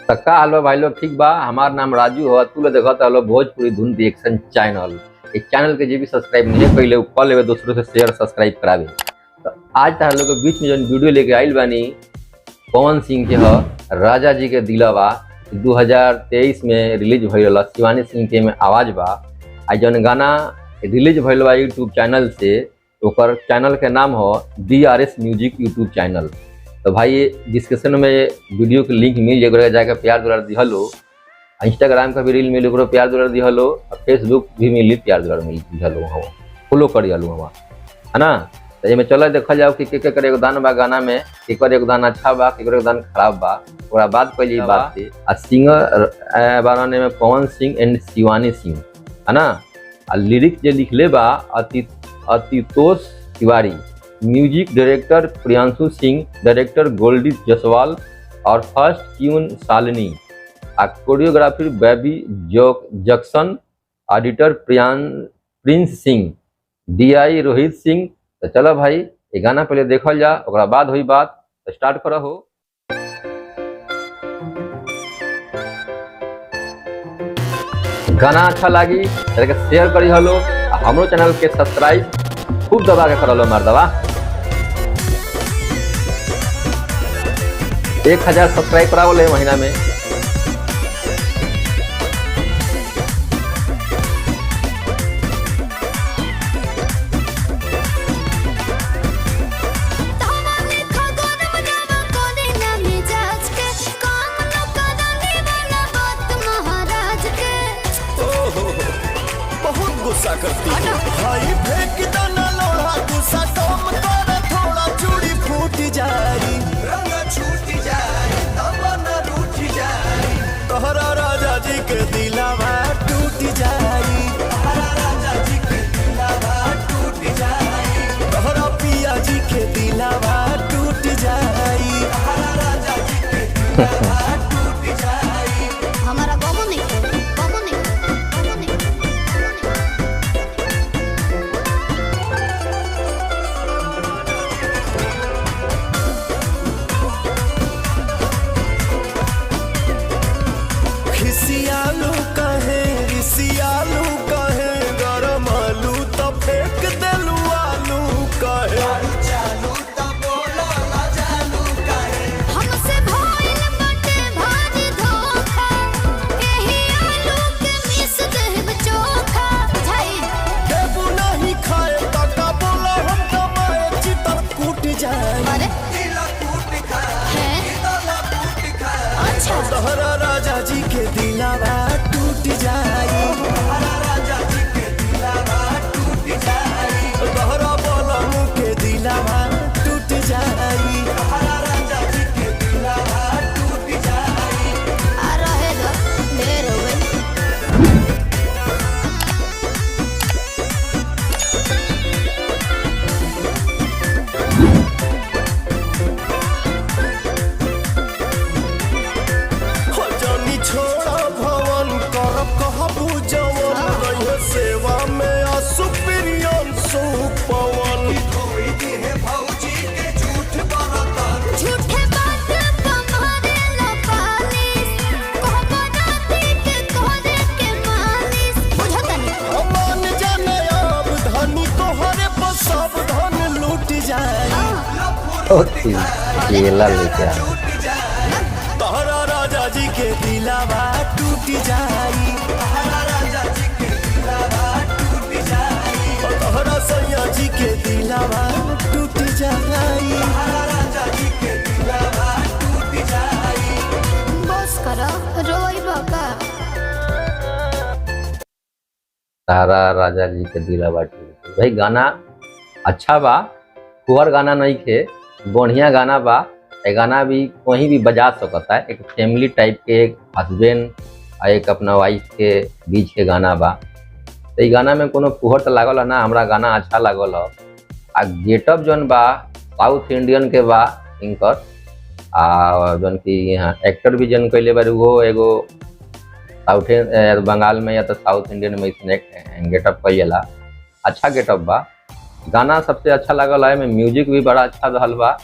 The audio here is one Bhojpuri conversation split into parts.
तक्का हलवा भाई लोग ठीक बा। हमार नाम राजू हो। तू लोग देखत हलो भोजपुरी धुन रिएक्शन चैनल। इस चैनल के जे भी सब्सक्राइब नहीं कैले कर लेवे, दोस्तों से शेयर सब्सक्राइब करावे। तो आज तार लोग के बीच में जो वीडियो लेके आइल बानी पवन सिंह के ह राजा जी के दिलवा 2023 में रिलीज भइल। शिवानी सिंह के में आवाज बा। आज जौन गाना रिलीज भइल बा यूट्यूब चैनल से, ओकर चैनल के नाम हो DRS म्यूजिक यूट्यूब चैनल। तो भाई डिस्क्रिप्शन में वीडियो के लिंक मिल जाएगा, जाकर प्यार दुलार दिहलो। इंस्टाग्राम का भी रील मिली प्यार दुलार दिहलो, और फेसबुक भी मिली प्यार दुलार मिल दिहलो, हम फॉलो करी हलो हम, है ना। तो ये चलो देखल जाओ कि केकर योगदान बा गाना में, केकर योगदान अच्छा बा, केकर योगदान खराब बा। ओकरा बाद पहले बात थी सिंगर बाराने में पवन सिंह एंड शिवानी सिंह, है ना। और लिरिक्स जो लिखले बा Aatitosh Tiwari, music director Priyanshu Singh, director Goldy Jaswal और फर्स्ट ट्यून शालिनी, और choreography Baby Jackson, editor Prince Singh, DI Rohit Singh. तो चलो भाई ये गाना पहले देखल जा, ओकरा बाद हुई बात। तो स्टार्ट करो हो। गाना अच्छा लगी तो शेयर करी हलो, हमरो चैनल के सब्सक्राइब खूब दबा के करलो मर्दवा। 1000 सब्सक्राइब कराओ ले महीना में। बहुत गुस्सा करती है भाई, फेंक दाना लोढ़ा गुस्सा कम कर, थोड़ा चूड़ी फूट जाई, रंग छूट जाई, तमन्ना रूठ जाई, तोहरा राजा जी के दिलवा टूट जाई, तोहरा राजा जी के दिलवा टूट जाई, तोहरा पिया जी के दिलवा टूट जाई, तोहरा राजा जी के दिलवा टूट जाई। हमारा बाबू नहीं खिसियालू कहे रिसियालू कहे, गरम आलू तो फेंक देलू आलू कहे, चालू तो बोलो ना चालू कहे, हमसे भइल बाटे भारी धोखा, एही आलू के मिस देब चोखा झाई। देबू नहीं खाए तका बोला हम कमाए, चितर कूट जाए, अरे दिल टूट खाए, है दिल टूट खाए, अच्छा तोहरा राजा जी के दिलवा टूट जाई, तोहरा राजा जी के दिलवा टूट जाई, तोहरा बोलम के दिलवा टूट जाई, तोहरा राजा जी के दिलवा टूट जाई। आ रहे दो ढेर हो गई। हो जानी छोड़ा भवन करब कहबू जवन, रहे सेवा में असुप्रियन सुपवन, कोई दिहे भौजी के झूठ बरतन, झूठे बात तुम्हारे लपालिस, कहबो राती के तोहरे के मालिस, बुझतनी अमान जाने अब धनी तोहरे पर सब धन लूट जाए, केला लेके आ। तोहरा राजा जी के दिलवा टूट जाई, तोहरा राजा जी के दिलवा टूट जाई, तोहरा सैया जी के दिलवा टूट जाई, तोहरा राजा जी के दिलवा टूट जाई। बस करो रोई बका। तारा राजा जी के दिलवा टूट। भाई गाना अच्छा बा, पुअर गाना नहीं खे, बढ़िया गाना बा। ये गाना भी कहीं भी बजा सकता है। एक फैमिली टाइप के, एक हस्बैंड और एक अपना वाइफ के बीच के गाना बा। तो ये गाना में कोनो फुहर तो लागल है ना, हमरा गाना अच्छा लागल है। आ गेटअप जौन बा साउथ इंडियन के बा इनकर, आ जौन कि यहाँ एक्टर भी जन कैले बार वो एगो साउथ बंगाल में या तो साउथ इंडियन में इसने गेटअप कैला। अच्छा गेटअप बा। गाना सबसे अच्छा लागल है, में म्यूजिक भी बड़ा अच्छा रहल बा।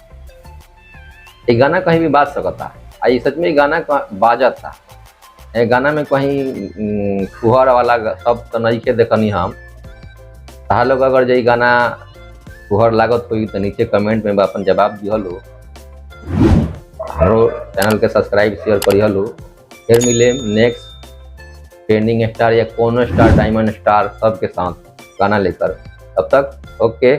ये गाना कहीं भी बाज सकता, आई सच में गाना बाजा था। ये गाना में कहीं फुहर वाला सब तो नहीं के देखनी हम। ताहा लोग अगर जे गाना फुहर लागत होई तो नीचे कमेंट में अपन जवाब दिहलो। हमारो चैनल के सब्सक्राइब शेयर करिहलो। फिर मिले नेक्स्ट ट्रेंडिंग स्टार या कोनो स्टार, डायमंड स्टार सबके साथ गाना लेकर। तब तक ओके।